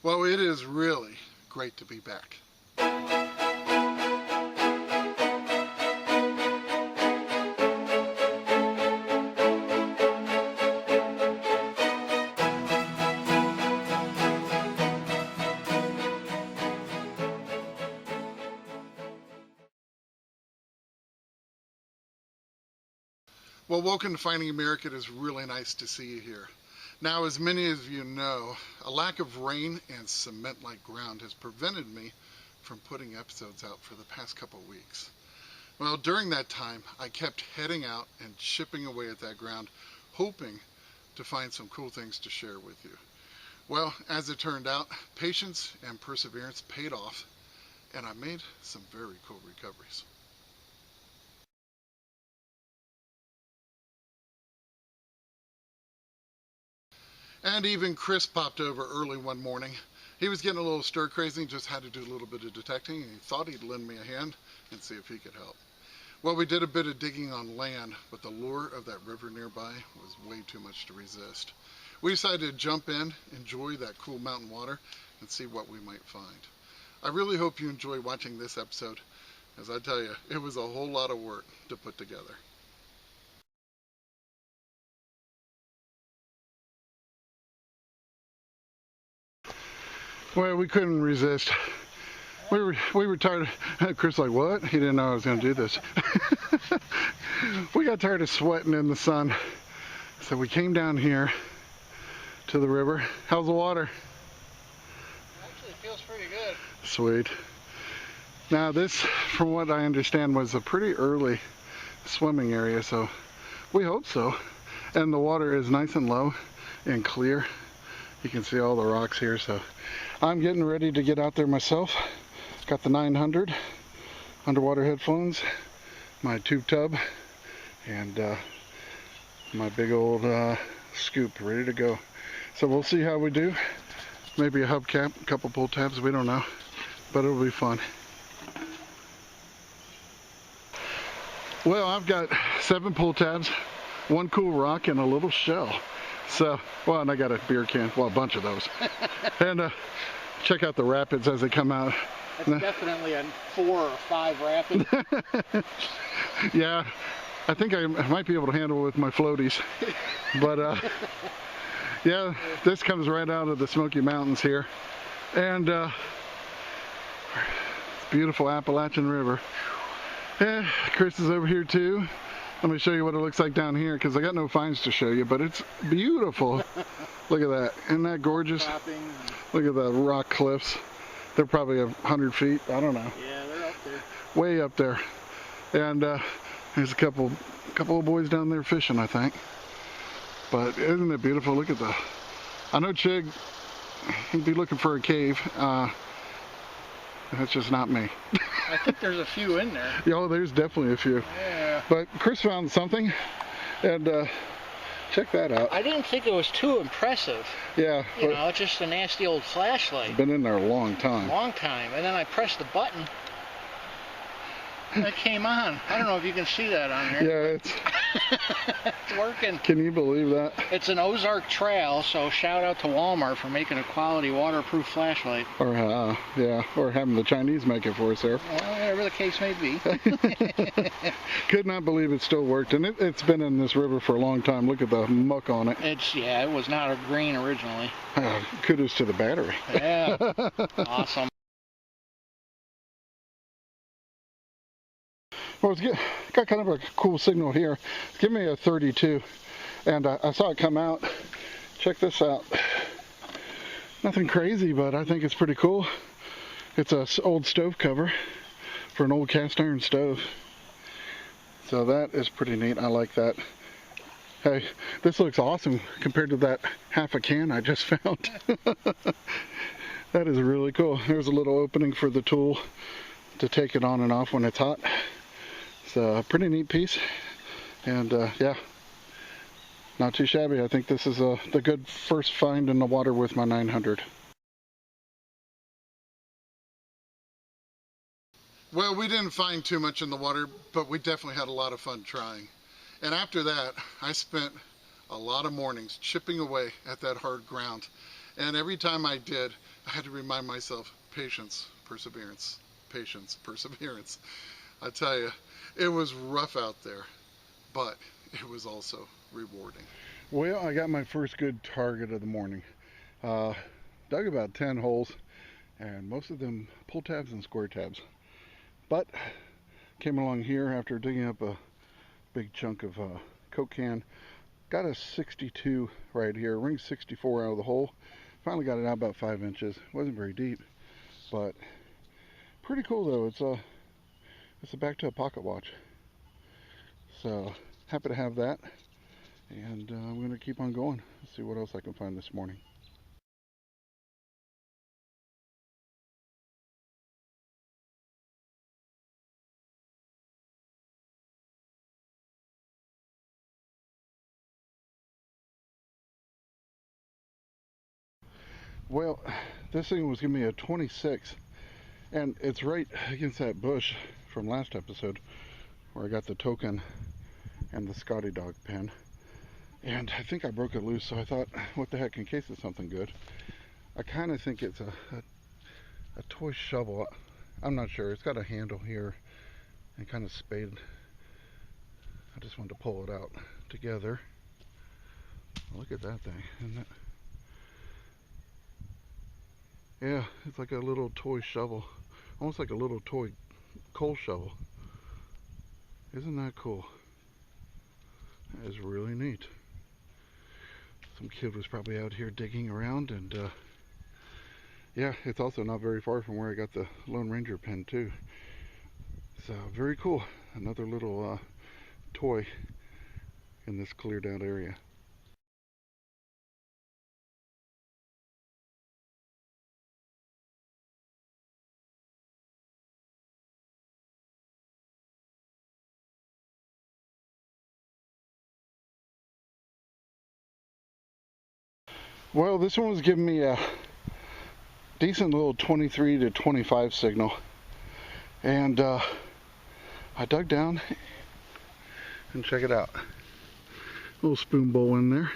Well, it is really great to be back. Well, welcome to Finding America. It is really nice to see you here. Now, as many of you know, a lack of rain and cement-like ground has prevented me from putting episodes out for the past couple of weeks. Well, during that time, I kept heading out and chipping away at that ground, hoping to find some cool things to share with you. Well, as it turned out, patience and perseverance paid off, and I made some very cool recoveries. And even Chris popped over early one morning. He was getting a little stir crazy and just had to do a little bit of detecting, and he thought he'd lend me a hand and see if he could help. Well, we did a bit of digging on land, but the lure of that river nearby was way too much to resist. We decided to jump in, enjoy that cool mountain water, and see what we might find. I really hope you enjoy watching this episode. As I tell you, it was a whole lot of work to put together. Well, we couldn't resist. We were tired. Chris like, what? He didn't know I was going to do this. We got tired of sweating in the sun. So we came down here to the river. How's the water? Actually, it feels pretty good. Sweet. Now this, from what I understand, was a pretty early swimming area, so we hope so. And the water is nice and low and clear. You can see all the rocks here, so I'm getting ready to get out there myself. Got the 900 underwater headphones, my tube tub, and my big old scoop ready to go. So we'll see how we do. Maybe a hubcap, a couple pull tabs, we don't know, but it'll be fun. Well, I've got 7 pull tabs, 1 cool rock, and a little shell. So, well, and I got a beer can, well, a bunch of those. And check out the rapids as they come out. That's definitely a 4 or 5 rapid. Yeah, I think I might be able to handle it with my floaties. But yeah, this comes right out of the Smoky Mountains here. And beautiful Appalachian River. Yeah, Chris is over here too. Let me show you what it looks like down here, because I got no finds to show you, but it's beautiful. Look at that. Isn't that gorgeous? Look at the rock cliffs. They're probably 100 feet. I don't know. Yeah, they're up there. Way up there. And there's a couple of boys down there fishing, I think. But isn't it beautiful? Look at the... I know Chig, he'd be looking for a cave. That's just not me. I think there's a few in there. Yeah, oh, there's definitely a few. Yeah. But Chris found something, and check that out. I didn't think it was too impressive. Yeah. You know, it's just a nasty old flashlight. It's been in there a long time. Long time. And then I pressed the button, and it came on. I don't know if you can see that on here. Yeah, it's working. Can you believe that? It's an Ozark Trail, so shout out to Walmart for making a quality waterproof flashlight. Or yeah, or having the Chinese make it for us there. Well, whatever the case may be. Could not believe it still worked, and it's been in this river for a long time. Look at the muck on it. Yeah, it was not a green originally. Kudos to the battery. Yeah, awesome. Well, it's got kind of a cool signal here. Give me a 32, and I saw it come out. Check this out. Nothing crazy, but I think it's pretty cool. It's an old stove cover for an old cast iron stove. So that is pretty neat. I like that. Hey, this looks awesome compared to that half a can I just found. That is really cool. There's a little opening for the tool to take it on and off when it's hot. It's a pretty neat piece, and yeah, not too shabby. I think this is the good first find in the water with my 900. Well, we didn't find too much in the water, but we definitely had a lot of fun trying. And after that, I spent a lot of mornings chipping away at that hard ground. And every time I did, I had to remind myself, patience, perseverance, patience, perseverance. I tell you, it was rough out there, but it was also rewarding. Well, I got my first good target of the morning. Dug about 10 holes, and most of them pull tabs and square tabs. But came along here after digging up a big chunk of Coke can. Got a 62 right here, ring 64 out of the hole. Finally got it out about 5 inches. Wasn't very deep, but pretty cool though. It's a back to a pocket watch. So happy to have that, and I'm going to keep on going. See what else I can find this morning. Well, this thing was giving me a 26, and it's right against that bush from last episode where I got the token and the Scotty dog pen. And I think I broke it loose, so I thought, what the heck, in case it's something good. I kind of think it's a toy shovel. I'm not sure. It's got a handle here and kind of spade. I just wanted to pull it out together. Look at that thing. Isn't that... Yeah, it's like a little toy shovel. Almost like a little toy coal shovel. Isn't that cool? That is really neat. Some kid was probably out here digging around, and yeah, it's also not very far from where I got the Lone Ranger pen too. So very cool. Another little toy in this cleared out area. Well, this one was giving me a decent little 23 to 25 signal, and I dug down and check it out. Little spoon bowl in there.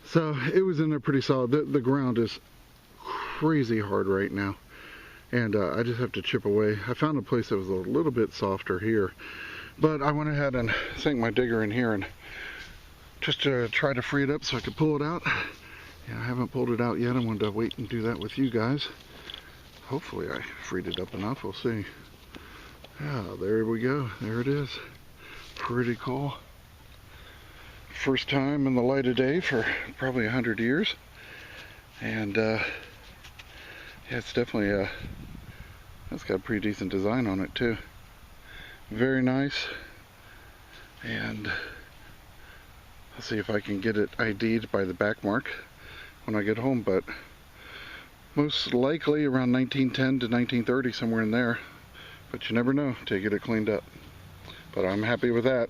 So it was in there pretty solid. The ground is crazy hard right now, and I just have to chip away. I found a place that was a little bit softer here, but I went ahead and sank my digger in here and just to try to free it up so I could pull it out. Yeah, I haven't pulled it out yet. I wanted to wait and do that with you guys. Hopefully I freed it up enough. We'll see. Yeah, there we go. There it is. Pretty cool. First time in the light of day for probably 100 years. And yeah, it's definitely that's got a pretty decent design on it too. Very nice. And I'll see if I can get it ID'd by the back mark when I get home, but most likely around 1910 to 1930, somewhere in there. But you never know till you get it cleaned up. But I'm happy with that.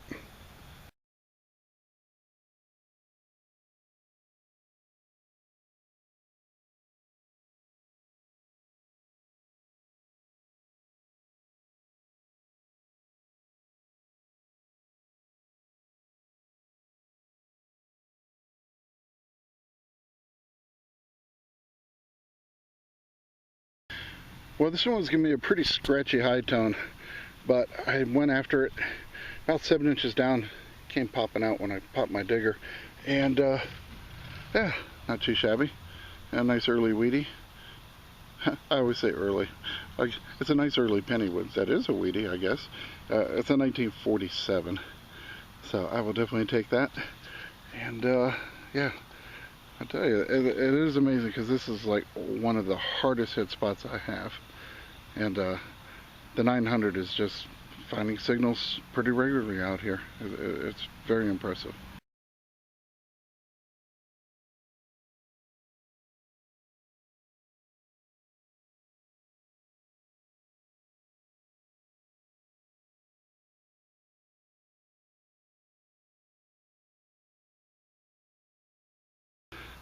Well, this one was giving me a pretty scratchy high tone, but I went after it about 7 inches down, came popping out when I popped my digger, and yeah, not too shabby. A nice early weedy. I always say early. Like, it's a nice early pennywood. That is a weedy, I guess. It's a 1947, so I will definitely take that. And yeah, I tell you, it is amazing because this is like one of the hardest hit spots I have. And the 900 is just finding signals pretty regularly out here. It's very impressive.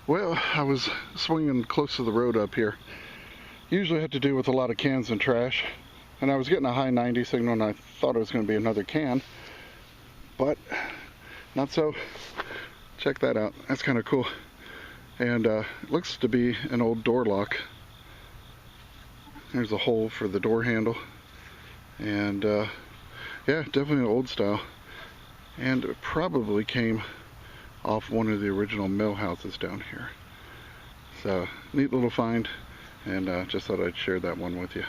Well, I was swinging close to the road up here. Usually I have to deal with a lot of cans and trash, and I was getting a high 90 signal, and I thought it was going to be another can, but not so. Check that out. That's kind of cool. And it looks to be an old door lock. There's a hole for the door handle. And yeah, definitely an old style. And it probably came off one of the original mill houses down here. So, neat little find, and just thought I'd share that one with you.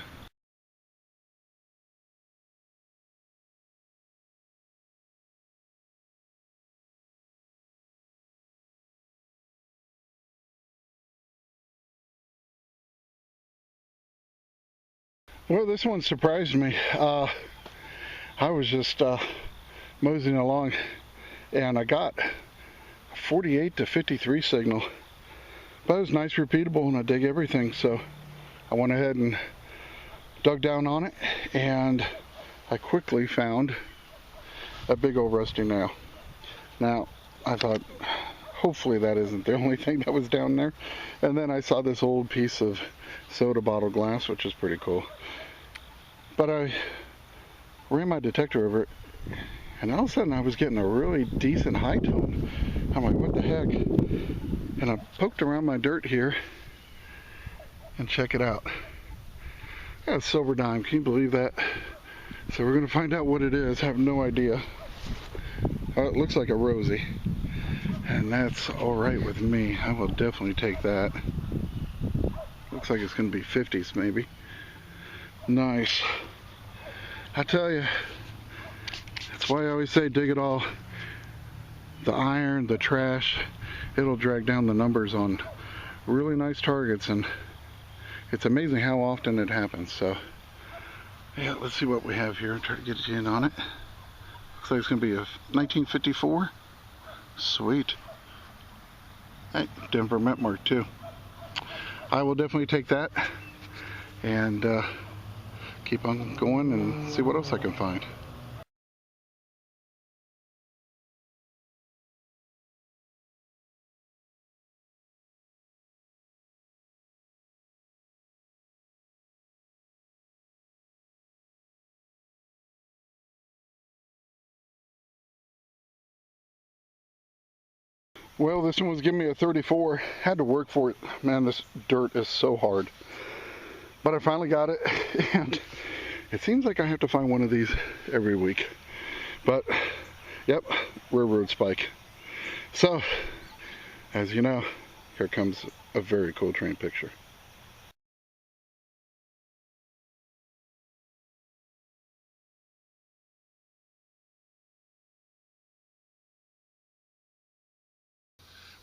Well, this one surprised me. I was just moseying along, and I got a 48 to 53 signal. But it was nice, repeatable, and I dig everything, so I went ahead and dug down on it, and I quickly found a big old rusty nail. Now, I thought, hopefully that isn't the only thing that was down there. And then I saw this old piece of soda bottle glass, which is pretty cool. But I ran my detector over it, and all of a sudden I was getting a really decent high tone. I'm like, what the heck? And I poked around my dirt here, and check it out. I got a silver dime, can you believe that? So we're gonna find out what it is. I have no idea. It looks like a Rosie, and that's all right with me. I will definitely take that. Looks like it's gonna be 50s maybe. Nice. I tell you, that's why I always say dig it all. The iron, the trash, it'll drag down the numbers on really nice targets, and it's amazing how often it happens. So yeah, let's see what we have here. Try to get you in on it. Looks like it's gonna be a 1954. Sweet. Hey, Denver Mint mark too. I will definitely take that and keep on going and see what else I can find. Well, this one was giving me a 34. Had to work for it. Man, this dirt is so hard. But I finally got it, and it seems like I have to find one of these every week. But, yep, railroad spike. So, as you know, here comes a very cool train picture.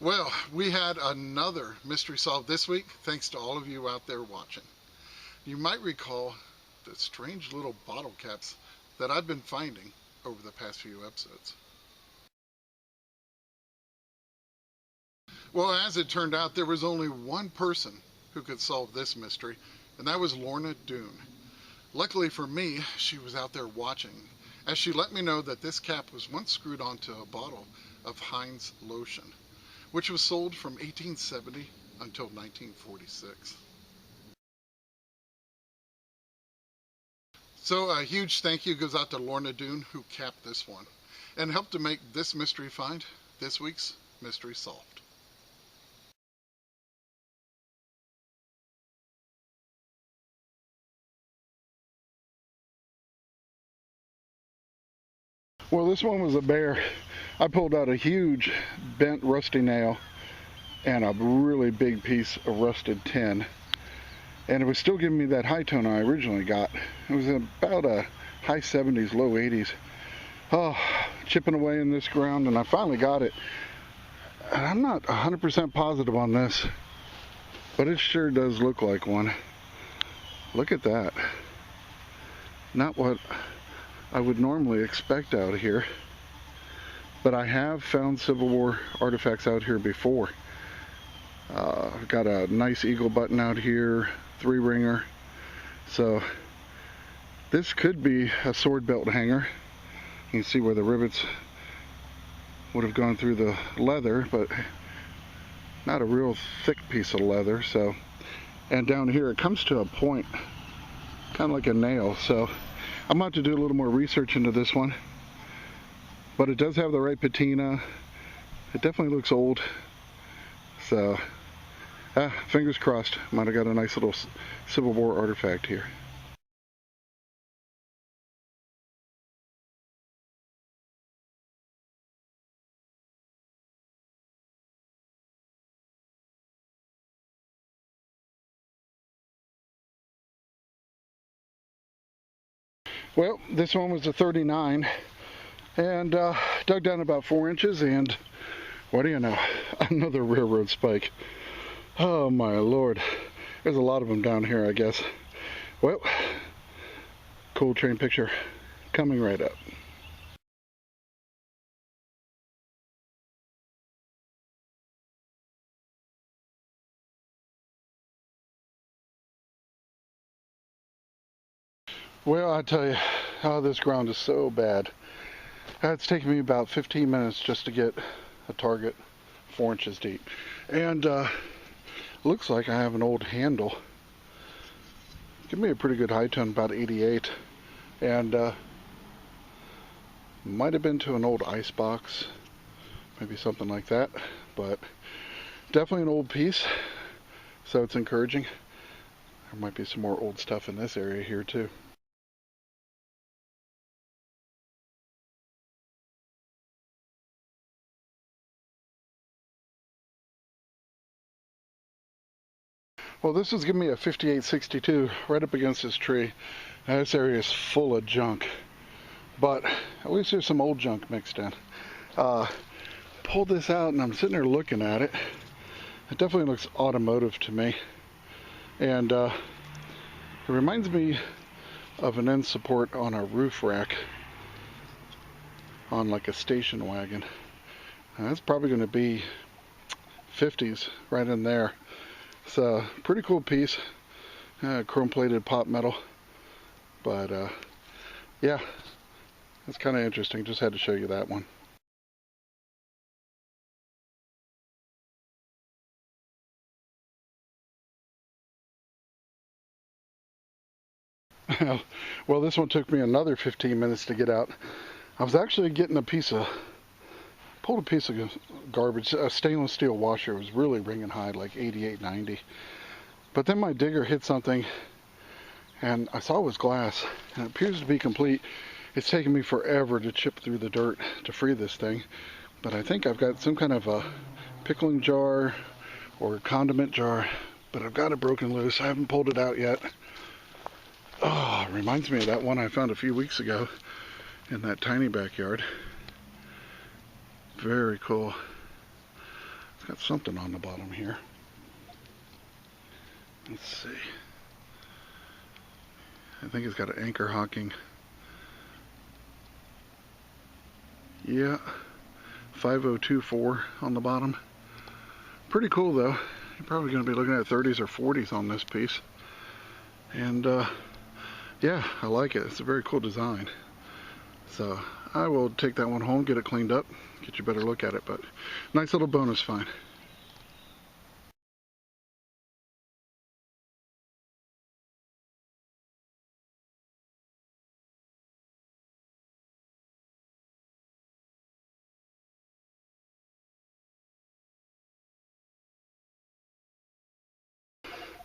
Well, we had another mystery solved this week, thanks to all of you out there watching. You might recall the strange little bottle caps that I've been finding over the past few episodes. Well, as it turned out, there was only one person who could solve this mystery, and that was Lorna Doone. Luckily for me, she was out there watching, as she let me know that this cap was once screwed onto a bottle of Heinz lotion, which was sold from 1870 until 1946. So a huge thank you goes out to Lorna Doone, who capped this one and helped to make this mystery find this week's mystery solved. Well, this one was a bear. I pulled out a huge bent rusty nail and a really big piece of rusted tin, and it was still giving me that high tone I originally got. It was about a high 70s, low 80s. Oh, chipping away in this ground, and I finally got it. And I'm not 100% positive on this, but it sure does look like one. Look at that. Not what I would normally expect out here, but I have found Civil War artifacts out here before. I've got a nice eagle button out here, 3-ringer. So this could be a sword belt hanger. You can see where the rivets would have gone through the leather, but not a real thick piece of leather. So, and down here it comes to a point, kind of like a nail. So I'm about to do a little more research into this one, but it does have the right patina. It definitely looks old. So Fingers crossed. Might have got a nice little Civil War artifact here. Well, this one was a 39 and dug down about 4 inches, and what do you know, another railroad spike. Oh my lord, there's a lot of them down here, I guess. Well, cool train picture coming right up. Well, I tell you, oh, this ground is so bad. It's taken me about 15 minutes just to get a target 4 inches deep. And looks like I have an old handle. Give me a pretty good high tone, about 88. And might have been to an old ice box, maybe something like that. But definitely an old piece, so it's encouraging. There might be some more old stuff in this area here too. Well, this is giving me a 5862 right up against this tree. Now, this area is full of junk, but at least there's some old junk mixed in. Pulled this out and I'm sitting there looking at it. It definitely looks automotive to me, and it reminds me of an end support on a roof rack on like a station wagon. That's probably going to be 50s right in there. It's a pretty cool piece, chrome plated pot metal, but yeah, it's kind of interesting. Just had to show you that one. Well, this one took me another 15 minutes to get out. I was actually getting pulled a piece of garbage. A stainless steel washer was really ringing high, like 88, 90. But then my digger hit something, and I saw it was glass, and it appears to be complete. It's taken me forever to chip through the dirt to free this thing, but I think I've got some kind of a pickling jar or condiment jar, but I've got it broken loose. I haven't pulled it out yet. Oh, it reminds me of that one I found a few weeks ago in that tiny backyard. Very cool. It's got something on the bottom here. Let's see. I think it's got an anchor hocking. Yeah, 5024 on the bottom. Pretty cool though. You're probably going to be looking at 30s or 40s on this piece. And yeah, I like it. It's a very cool design. So I will take that one home, get it cleaned up, get you a better look at it, but nice little bonus find.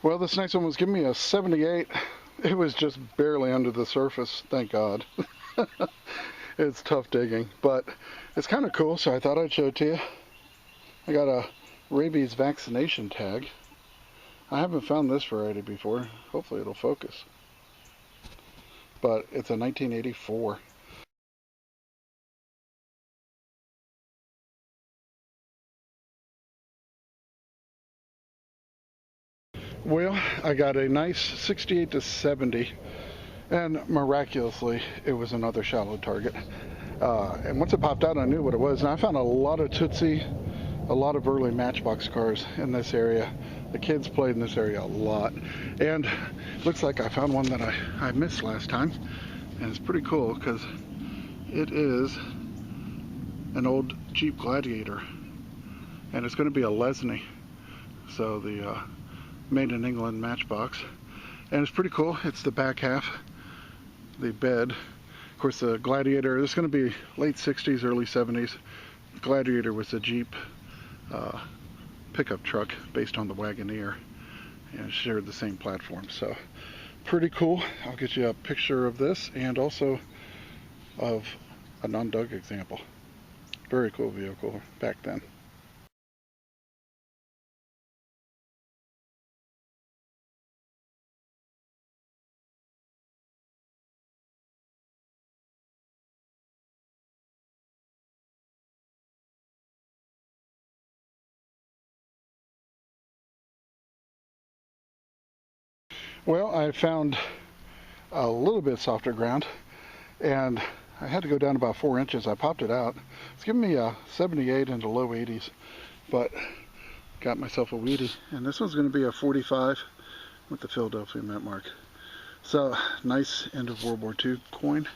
Well, this next one was giving me a 78. It was just barely under the surface, thank God. It's tough digging, but it's kind of cool, so I thought I'd show it to you. I got a rabies vaccination tag. I haven't found this variety before. Hopefully it'll focus. But it's a 1984. Well, I got a nice 68 to 70, and miraculously it was another shallow target. And once it popped out, I knew what it was, and I found a lot of Tootsie, a lot of early Matchbox cars in this area. The kids played in this area a lot, and it looks like I found one that I missed last time, and it's pretty cool because it is an old Jeep Gladiator, and it's going to be a Lesney, so the made in England Matchbox, and it's pretty cool. It's the back half, the bed. Of course, the Gladiator, this is going to be late 60s, early 70s. Gladiator was a Jeep pickup truck based on the Wagoneer and shared the same platform. So pretty cool. I'll get you a picture of this and also of a non-dug example. Very cool vehicle back then. Well, I found a little bit softer ground, and I had to go down about 4 inches. I popped it out. It's giving me a 78 into low 80s, but got myself a weedy. And this one's going to be a 45 with the Philadelphia Mint mark. So nice end of World War II coin,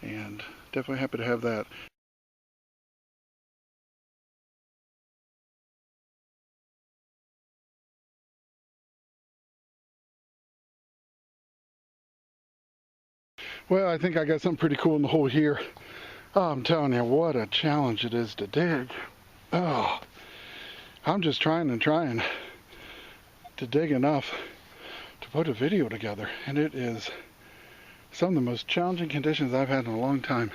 and definitely happy to have that. Well, I think I got something pretty cool in the hole here. Oh, I'm telling you, what a challenge it is to dig. Oh, I'm just trying to dig enough to put a video together, and it is some of the most challenging conditions I've had in a long time.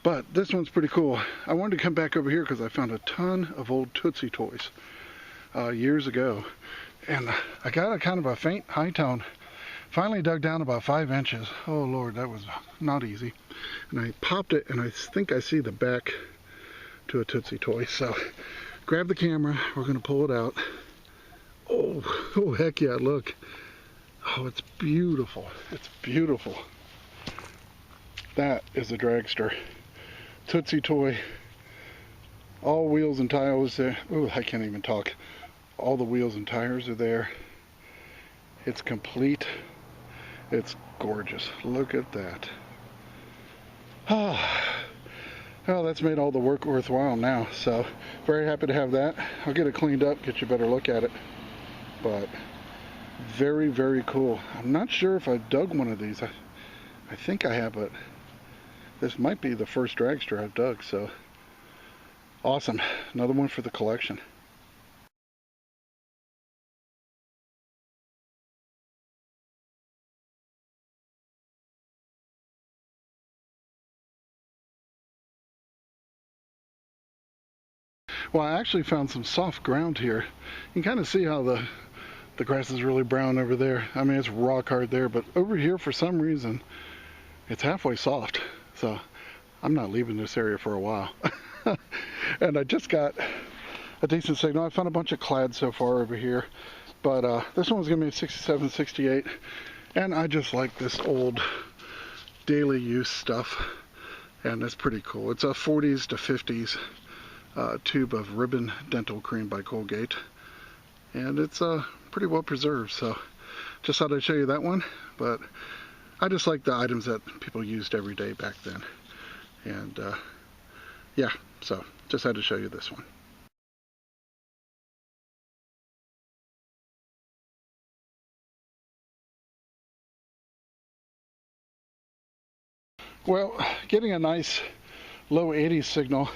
But this one's pretty cool. I wanted to come back over here because I found a ton of old Tootsie toys years ago, and I got a kind of a faint high tone. Finally dug down about 5 inches. Oh Lord, that was not easy. And I popped it, and I think I see the back to a Tootsie toy. So grab the camera, we're gonna pull it out. Oh heck yeah, look. Oh, it's beautiful. It's beautiful. That is a dragster. Tootsie toy. All wheels and tires there. Oh, I can't even talk. All the wheels and tires are there. It's complete. It's gorgeous. Look at that. Well, that's made all the work worthwhile now. So very happy to have that. I'll get it cleaned up, get you a better look at it. But very, very cool. I'm not sure if I've dug one of these. I think I have, but this might be the first dragster I've dug. So awesome. Another one for the collection. Well, I actually found some soft ground here. You can kind of see how the grass is really brown over there. I mean, it's rock hard there, but over here, for some reason, it's halfway soft. So I'm not leaving this area for a while. And I just got a decent signal. I found a bunch of clad so far over here, but this one's gonna be a 67, 68. And I just like this old daily use stuff. And it's pretty cool. It's a 40s to 50s tube of ribbon dental cream by Colgate, and it's pretty well preserved. So just thought I'd show you that one, but I just like the items that people used every day back then, and yeah, so just had to show you this one. Well, getting a nice low 80s signal,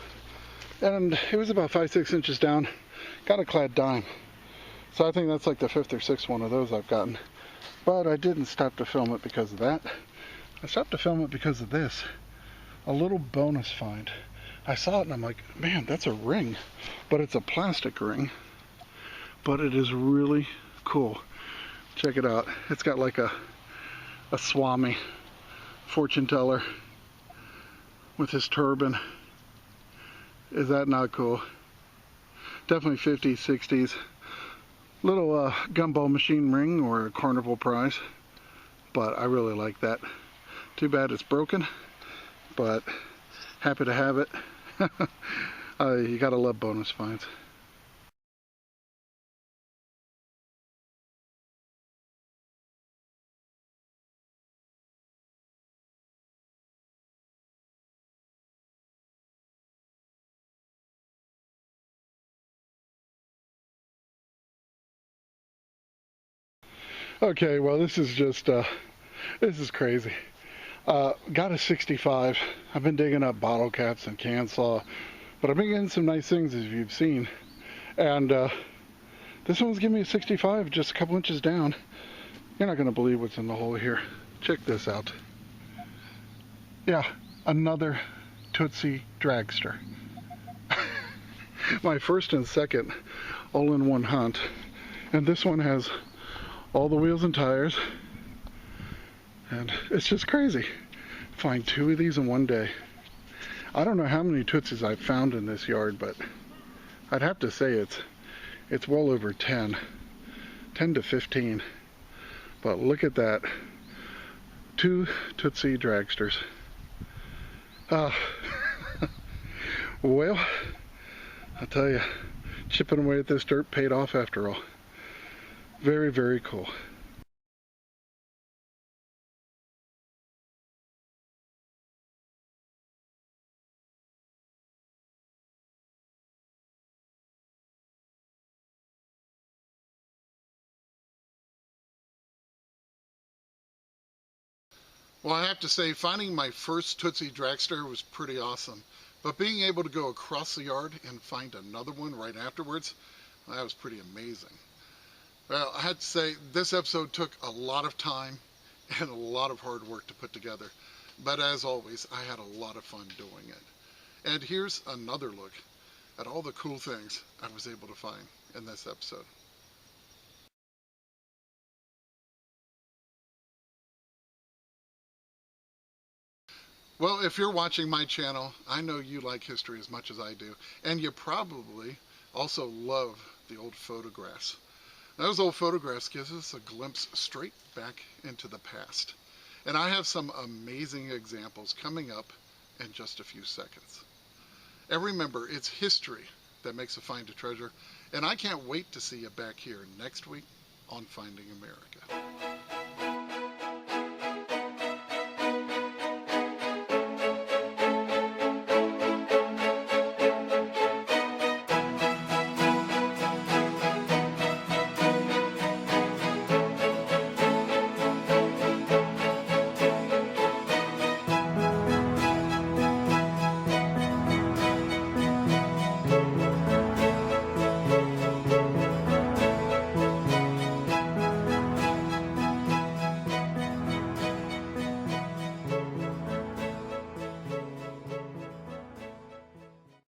and it was about 5-6 inches down. Got a clad dime, so I think that's like the 5th or 6th one of those I've gotten. But I didn't stop to film it because of that. I stopped to film it because of this, a little bonus find. I saw it and I'm like, man, that's a ring, but it's a plastic ring, but it is really cool. Check it out. It's got like a Swami fortune teller with his turban. Is that not cool? Definitely 50s, 60s. Little gumball machine ring or a carnival prize. But I really like that. Too bad it's broken, but happy to have it. You gotta love bonus finds. Okay, well this is just, this is crazy. Got a 65. I've been digging up bottle caps and can saw, but I've been getting some nice things as you've seen. And This one's giving me a 65, just a couple inches down. You're not going to believe what's in the hole here. Check this out. Yeah, another Tootsie dragster. My first and second all-in-one hunt. And this one has all the wheels and tires. And it's just crazy. Find 2 of these in one day. I don't know how many Tootsies I've found in this yard, but I'd have to say it's well over 10 to 15. But look at that. 2 Tootsie dragsters. Well, I'll tell you, chipping away at this dirt paid off after all. Very, very cool. Well, I have to say, finding my first Tootsie dragster was pretty awesome. But being able to go across the yard and find another one right afterwards, that was pretty amazing. Well, I had to say, this episode took a lot of time and a lot of hard work to put together. But as always, I had a lot of fun doing it. And here's another look at all the cool things I was able to find in this episode. Well, if you're watching my channel, I know you like history as much as I do, and you probably also love the old photographs. Those old photographs gives us a glimpse straight back into the past. And I have some amazing examples coming up in just a few seconds. And remember, it's history that makes a find a treasure, and I can't wait to see you back here next week on Finding America.